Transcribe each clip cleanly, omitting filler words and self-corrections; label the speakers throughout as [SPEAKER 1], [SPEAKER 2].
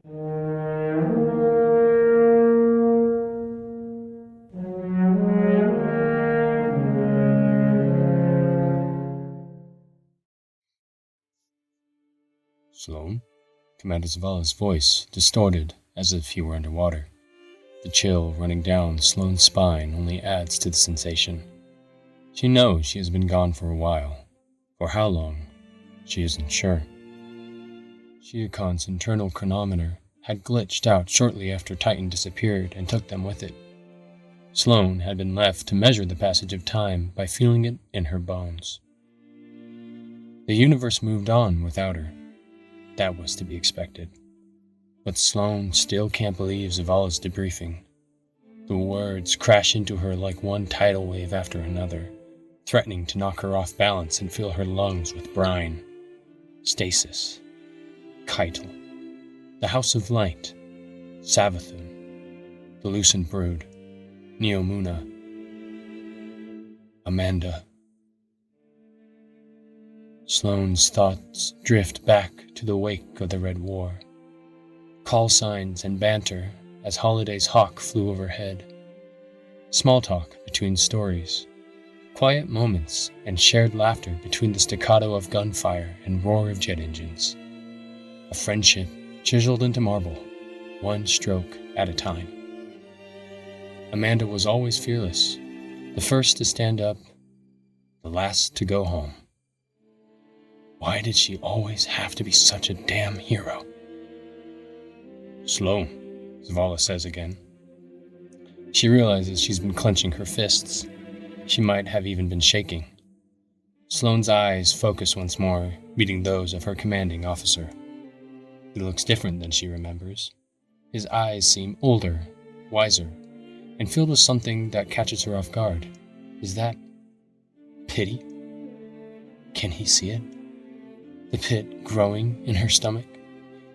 [SPEAKER 1] Sloane? Commander Zavala's voice, distorted as if he were underwater. The chill running down Sloane's spine only adds to the sensation. She knows she has been gone for a while. For how long, she isn't sure. Shiakon's internal chronometer had glitched out shortly after Titan disappeared and took them with it. Sloane had been left to measure the passage of time by feeling it in her bones. The universe moved on without her. That was to be expected. But Sloane still can't believe Zavala's debriefing. The words crash into her like one tidal wave after another, threatening to knock her off balance and fill her lungs with brine. Stasis. Keitel. The House of Light. Savathun. The Lucent Brood. Neomuna. Amanda. Sloane's thoughts drift back to the wake of the Red War. Call signs and banter as Holiday's hawk flew overhead. Small talk between stories. Quiet moments and shared laughter between the staccato of gunfire and roar of jet engines. A friendship chiseled into marble, one stroke at a time. Amanda was always fearless, the first to stand up, the last to go home. Why did she always have to be such a damn hero? Sloane, Zavala says again. She realizes she's been clenching her fists. She might have even been shaking. Sloane's eyes focus once more, meeting those of her commanding officer. He looks different than she remembers. His eyes seem older, wiser, and filled with something that catches her off guard. Is that pity? Can he see it? The pit growing in her stomach?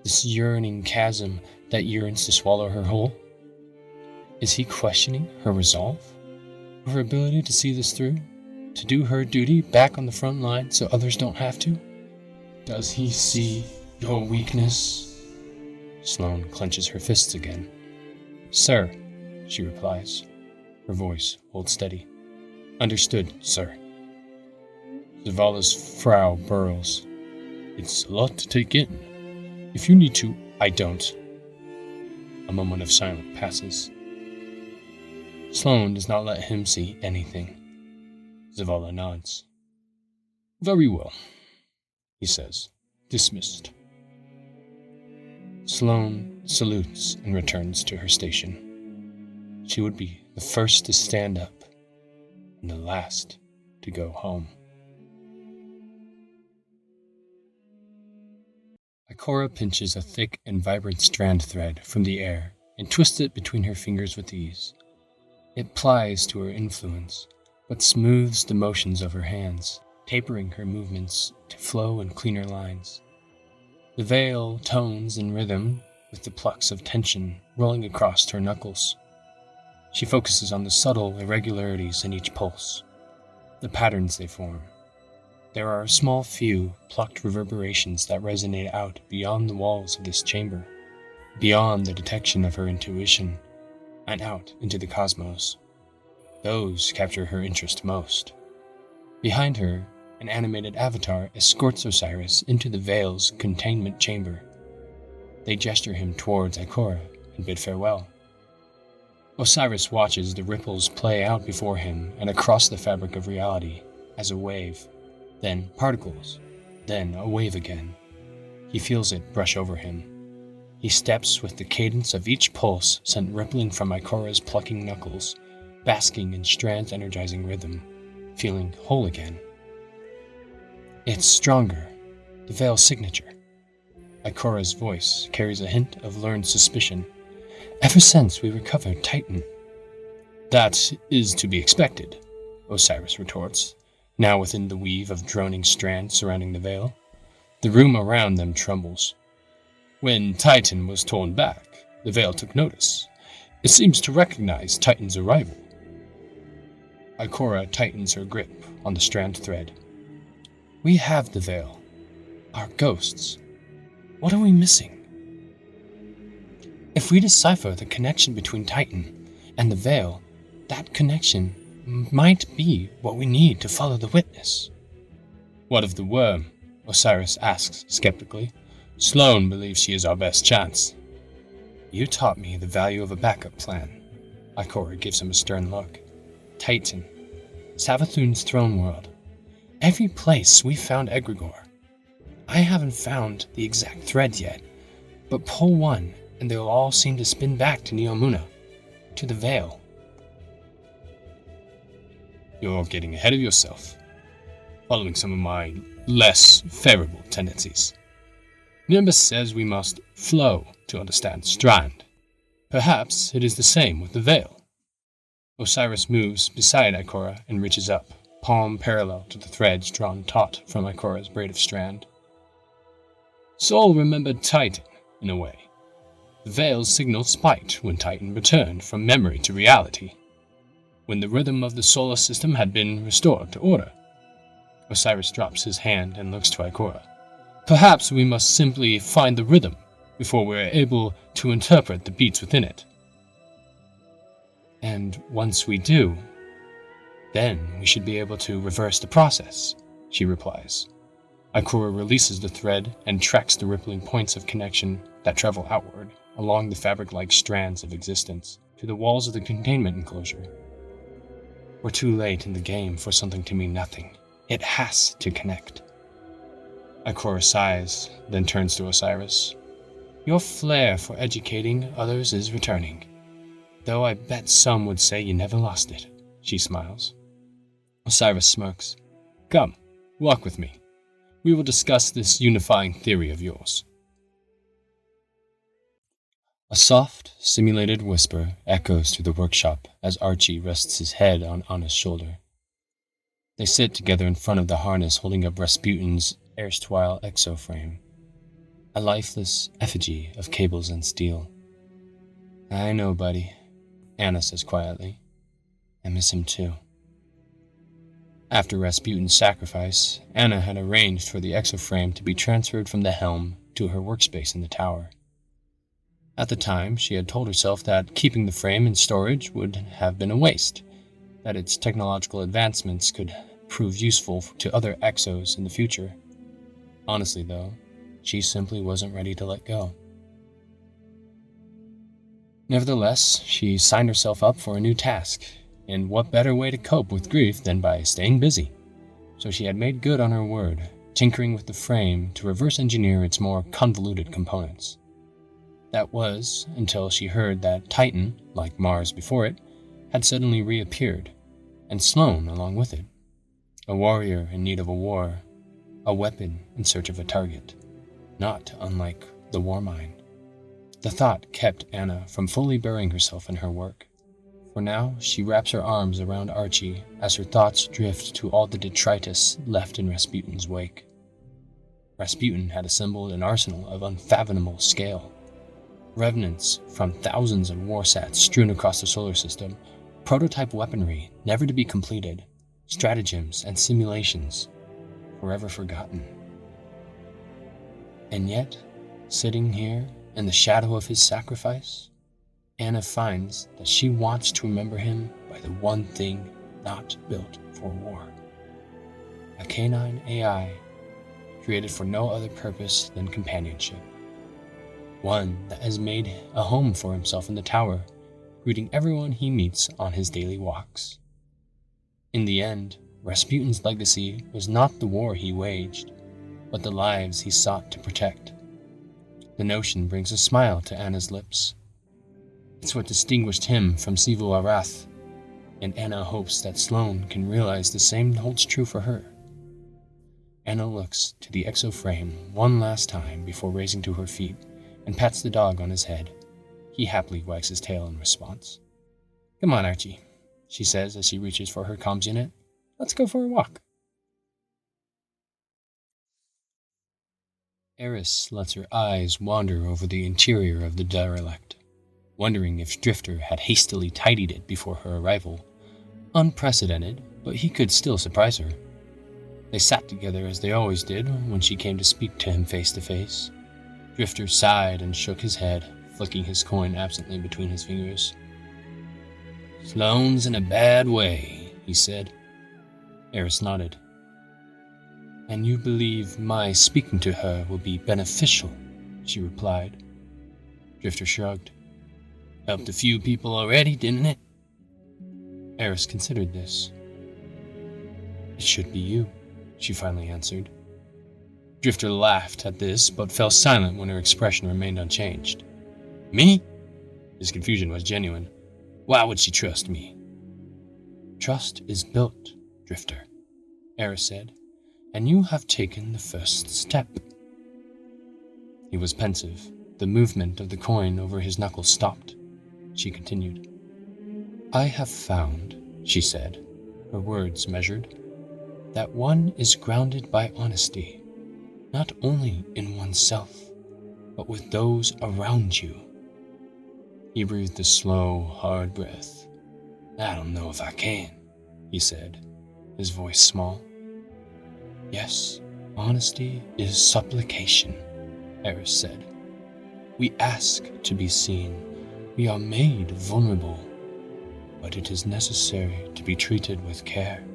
[SPEAKER 1] This yearning chasm that yearns to swallow her whole? Is he questioning her resolve? Her ability to see this through? To do her duty back on the front line so others don't have to? Does he see your weakness? Sloane clenches her fists again. Sir, she replies. Her voice holds steady. Understood, sir. Zavala's frown burrows. It's a lot to take in. If you need to, I don't. A moment of silence passes. Sloane does not let him see anything. Zavala nods. Very well, he says. Dismissed. Sloane salutes and returns to her station. She would be the first to stand up and the last to go home. Ikora pinches a thick and vibrant strand thread from the air and twists it between her fingers with ease. It plies to her influence, but smooths the motions of her hands, tapering her movements to flow in cleaner lines. The veil tones in rhythm with the plucks of tension rolling across her knuckles. She focuses on the subtle irregularities in each pulse, the patterns they form. There are a small few plucked reverberations that resonate out beyond the walls of this chamber, beyond the detection of her intuition, and out into the cosmos. Those capture her interest most. Behind her, an animated avatar escorts Osiris into the veil's containment chamber. They gesture him towards Ikora and bid farewell. Osiris watches the ripples play out before him and across the fabric of reality as a wave, then particles, then a wave again. He feels it brush over him. He steps with the cadence of each pulse sent rippling from Ikora's plucking knuckles, basking in Strand's energizing rhythm, feeling whole again. It's stronger, the veil's signature. Ikora's voice carries a hint of learned suspicion. Ever since we recovered Titan. That is to be expected, Osiris retorts, now within the weave of droning strands surrounding the veil. The room around them trembles. When Titan was torn back, the veil took notice. It seems to recognize Titan's arrival. Ikora tightens her grip on the strand thread. We have the veil. Our ghosts. What are we missing? If we decipher the connection between Titan and the Veil, that connection might be what we need to follow the witness. What of the worm? Osiris asks skeptically. Sloane believes she is our best chance. You taught me the value of a backup plan. Ikora gives him a stern look. Titan, Savathun's throne world. Every place we've found egregore. I haven't found the exact thread yet, but pull one and they'll all seem to spin back to Neomuna, to the Veil. You're getting ahead of yourself, following some of my less favorable tendencies. Nimbus says we must flow to understand strand. Perhaps it is the same with the Veil. Osiris moves beside Ikora and reaches up, palm parallel to the threads drawn taut from Ikora's braid of strand. Sol remembered Titan, in a way. The Veil signaled spite when Titan returned from memory to reality, when the rhythm of the solar system had been restored to order. Osiris drops his hand and looks to Ikora. Perhaps we must simply find the rhythm before we are able to interpret the beats within it. And once we do, then we should be able to reverse the process, she replies. Ikora releases the thread and tracks the rippling points of connection that travel outward along the fabric-like strands of existence to the walls of the containment enclosure. We're too late in the game for something to mean nothing. It has to connect. Ikora sighs, then turns to Osiris. Your flair for educating others is returning, though I bet some would say you never lost it, she smiles. Osiris smirks. Come, walk with me. We will discuss this unifying theory of yours. A soft, simulated whisper echoes through the workshop as Archie rests his head on Anna's shoulder. They sit together in front of the harness holding up Rasputin's erstwhile exoframe, a lifeless effigy of cables and steel. I know, buddy, Anna says quietly. I miss him too. After Rasputin's sacrifice, Anna had arranged for the exoframe to be transferred from the helm to her workspace in the tower. At the time, she had told herself that keeping the frame in storage would have been a waste, that its technological advancements could prove useful to other exos in the future. Honestly, though, she simply wasn't ready to let go. Nevertheless, she signed herself up for a new task, and what better way to cope with grief than by staying busy? So she had made good on her word, tinkering with the frame to reverse engineer its more convoluted components. That was until she heard that Titan, like Mars before it, had suddenly reappeared, and Sloane along with it. A warrior in need of a war, a weapon in search of a target, not unlike the war mine. The thought kept Anna from fully burying herself in her work. For now, she wraps her arms around Archie as her thoughts drift to all the detritus left in Rasputin's wake. Rasputin had assembled an arsenal of unfathomable scale. Revenants from thousands of warsats strewn across the solar system, prototype weaponry never to be completed, stratagems and simulations forever forgotten. And yet, sitting here in the shadow of his sacrifice, Anna finds that she wants to remember him by the one thing not built for war. A canine AI created for no other purpose than companionship. One that has made a home for himself in the tower, greeting everyone he meets on his daily walks. In the end, Rasputin's legacy was not the war he waged, but the lives he sought to protect. The notion brings a smile to Anna's lips. It's what distinguished him from Sivu Arath, and Anna hopes that Sloane can realize the same holds true for her. Anna looks to the exoframe one last time before raising to her feet and pats the dog on his head. He happily wags his tail in response. Come on, Archie, she says as she reaches for her comms unit. Let's go for a walk. Eris lets her eyes wander over the interior of the derelict, wondering if Drifter had hastily tidied it before her arrival. Unprecedented, but he could still surprise her. They sat together as they always did when she came to speak to him face to face. Drifter sighed and shook his head, flicking his coin absently between his fingers. "Sloane's in a bad way," he said. Eris nodded. "And you believe my speaking to her will be beneficial?" she replied. Drifter shrugged. "Helped a few people already, didn't it?" Eris considered this. "It should be you," she finally answered. Drifter laughed at this, but fell silent when her expression remained unchanged. "Me?" His confusion was genuine. "Why would she trust me?" "Trust is built, Drifter," Eris said, "and you have taken the first step." He was pensive. The movement of the coin over his knuckles stopped. She continued. "I have found," she said, her words measured, "that one is grounded by honesty, not only in oneself, but with those around you." He breathed a slow, hard breath. "I don't know if I can," he said, his voice small. "Yes, honesty is supplication," Eris said. "We ask to be seen. We are made vulnerable, but it is necessary to be treated with care."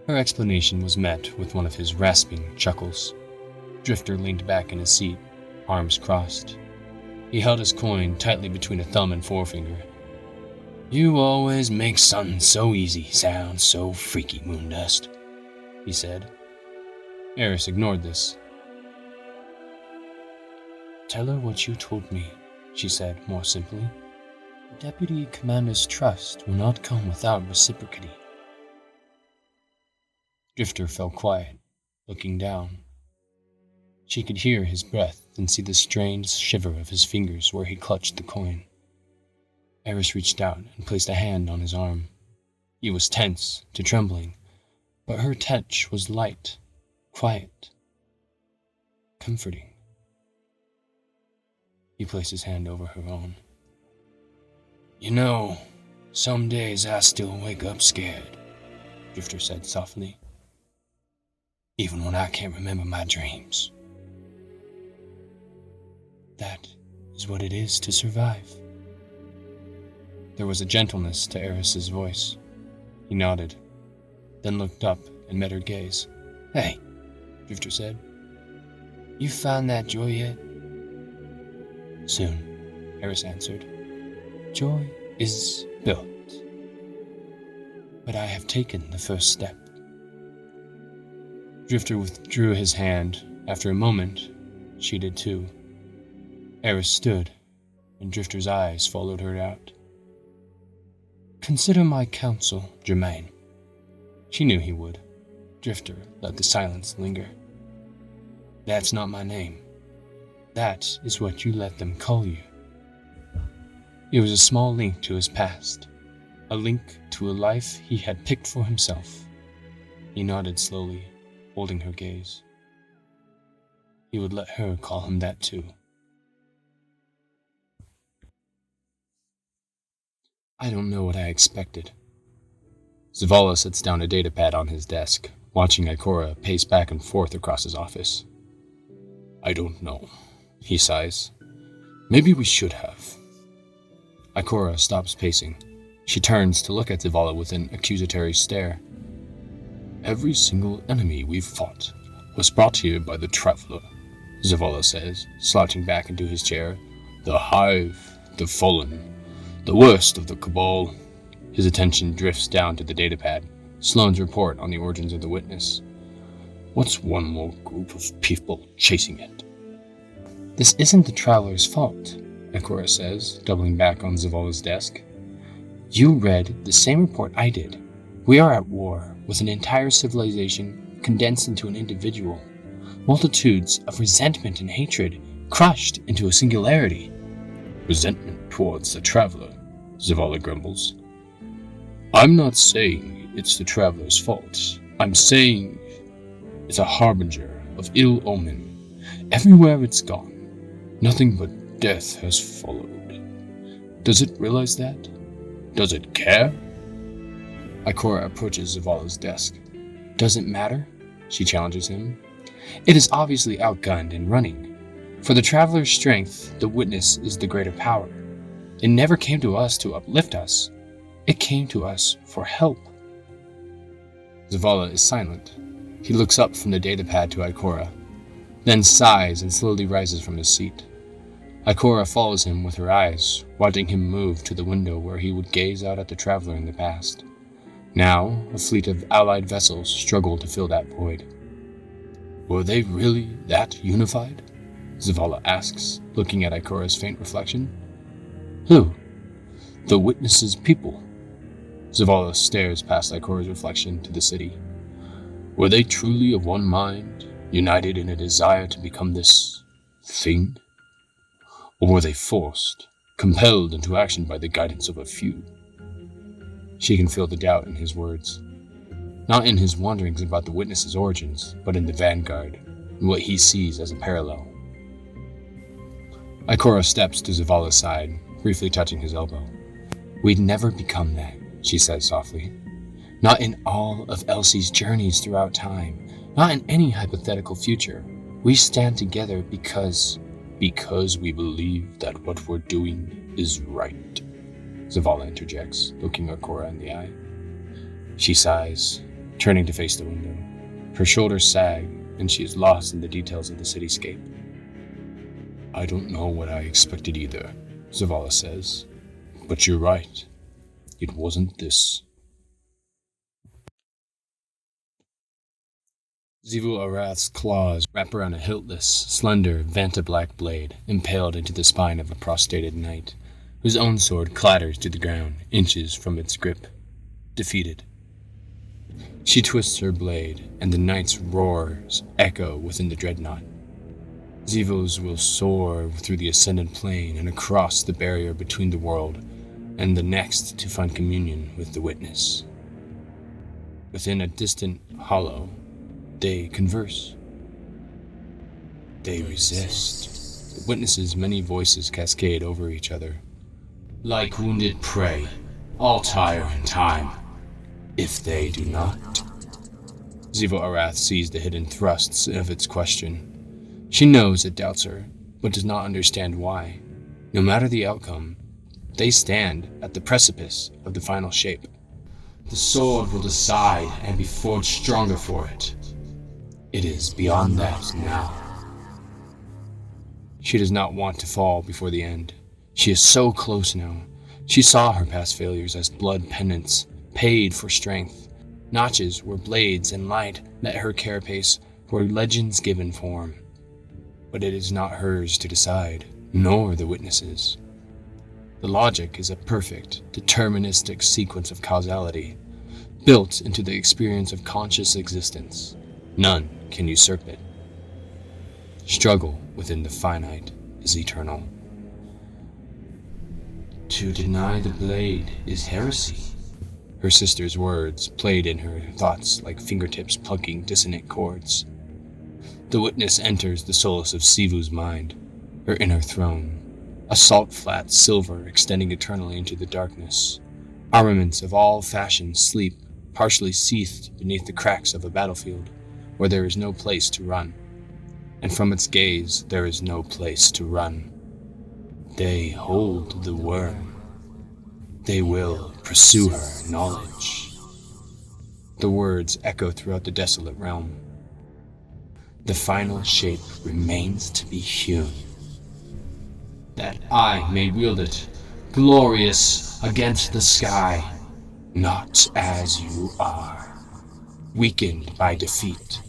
[SPEAKER 1] Her explanation was met with one of his rasping chuckles. Drifter leaned back in his seat, arms crossed. He held his coin tightly between a thumb and forefinger. "You always make something so easy sound so freaky, Moondust," he said. Eris ignored this. "Tell her what you told me," she said more simply. "The Deputy Commander's trust will not come without reciprocity." Drifter fell quiet, looking down. She could hear his breath and see the strange shiver of his fingers where he clutched the coin. Eris reached out and placed a hand on his arm. He was tense to trembling, but her touch was light, quiet, comforting. He placed his hand over her own. "You know, some days I still wake up scared," Drifter said softly. "Even when I can't remember my dreams." "That is what it is to survive." There was a gentleness to Eris's voice. He nodded, then looked up and met her gaze. "Hey," Drifter said. "You found that joy yet?" "Soon," Eris answered. "Joy is built. But I have taken the first step." Drifter withdrew his hand. After a moment, she did too. Eris stood, and Drifter's eyes followed her out. "Consider my counsel, Germain." She knew he would. Drifter let the silence linger. "That's not my name." "That is what you let them call you." It was a small link to his past, a link to a life he had picked for himself. He nodded slowly, holding her gaze. He would let her call him that too. I don't know what I expected. Zavala sits down a datapad on his desk, watching Ikora pace back and forth across his office. "I don't know," he sighs. "Maybe we should have." Ikora stops pacing. She turns to look at Zavala with an accusatory stare. "Every single enemy we've fought was brought here by the Traveler," Zavala says, slouching back into his chair. "The Hive, the Fallen, the worst of the Cabal." His attention drifts down to the datapad, Sloane's report on the origins of the witness. "What's one more group of people chasing it?" "This isn't the Traveler's fault," Ikora says, doubling back on Zavala's desk. "You read the same report I did. We are at war with an entire civilization condensed into an individual. Multitudes of resentment and hatred crushed into a singularity." "Resentment towards the Traveler," Zavala grumbles. "I'm not saying it's the Traveler's fault. I'm saying it's a harbinger of ill omen. Everywhere it's gone, nothing but death has followed. Does it realize that? Does it care?" Ikora approaches Zavala's desk. "Does it matter?" she challenges him. "It is obviously outgunned and running. For the traveler's strength, the witness is the greater power. It never came to us to uplift us. It came to us for help. Zavala is silent. He looks up from the datapad to Ikora, then sighs and slowly rises from his seat. Ikora follows him with her eyes, watching him move to the window where he would gaze out at the traveler in the past. Now, a fleet of allied vessels struggle to fill that void. Were they really that unified? Zavala asks, looking at Ikora's faint reflection. Who? The witness's people. Zavala stares past Ikora's reflection to the city. Were they truly of one mind, united in a desire to become this thing? Or were they forced, compelled into action by the guidance of a few? She can feel the doubt in his words. Not in his wonderings about the witness's origins, but in the vanguard, and what he sees as a parallel. Ikora steps to Zavala's side, briefly touching his elbow. We'd never become that, she says softly. Not in all of Elsie's journeys throughout time, not in any hypothetical future. We stand together because we believe that what we're doing is right. Zavala interjects, looking Ikora in the eye. She sighs, turning to face the window. Her shoulders sag, and she is lost in the details of the cityscape. I don't know what I expected either, Zavala says. But you're right. It wasn't this. Xivu Arath's claws wrap around a hiltless, slender, Vanta-black blade impaled into the spine of a prostrated knight, whose own sword clatters to the ground, inches from its grip. Defeated. She twists her blade, and the knight's roars echo within the dreadnought. Xivu's will soar through the ascendant plane and across the barrier between the world and the next to find communion with the witness. Within a distant hollow, they converse. They resist. The witness's many voices cascade over each other. Like wounded prey, all tire in time. If they do not. Xivu Arath sees the hidden thrusts of its question. She knows it doubts her, but does not understand why. No matter the outcome, they stand at the precipice of the final shape. The sword will decide and be forged stronger for it. It is beyond that now. She does not want to fall before the end. She is so close now. She saw her past failures as blood penance, paid for strength. Notches where blades and light met her carapace were legends given form. But it is not hers to decide, nor the witnesses. The logic is a perfect, deterministic sequence of causality, built into the experience of conscious existence. None can usurp it. Struggle within the finite is eternal. To deny the blade is heresy. Her sister's words played in her thoughts like fingertips plucking dissonant chords. The witness enters the solace of Xivu's mind, her inner throne, a salt-flat silver extending eternally into the darkness. Armaments of all fashions sleep, partially seathed beneath the cracks of a battlefield, where there is no place to run. And from its gaze, there is no place to run. They hold the worm. They will pursue her knowledge. The words echo throughout the desolate realm. The final shape remains to be hewn, that I may wield it, glorious against the sky, not as you are, weakened by defeat.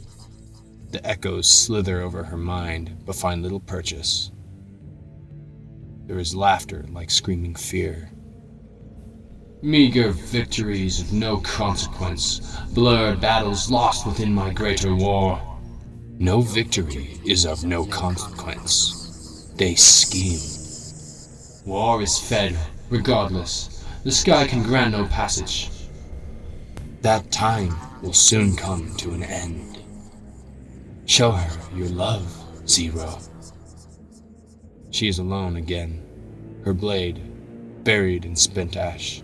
[SPEAKER 1] The echoes slither over her mind, but find little purchase. There is laughter like screaming fear. Meager victories of no consequence, blurred battles lost within my greater war. No victory is of no consequence. They scheme. War is fed, regardless. The sky can grant no passage. That time will soon come to an end. Show her your love, Zero. She is alone again, her blade buried in spent ash.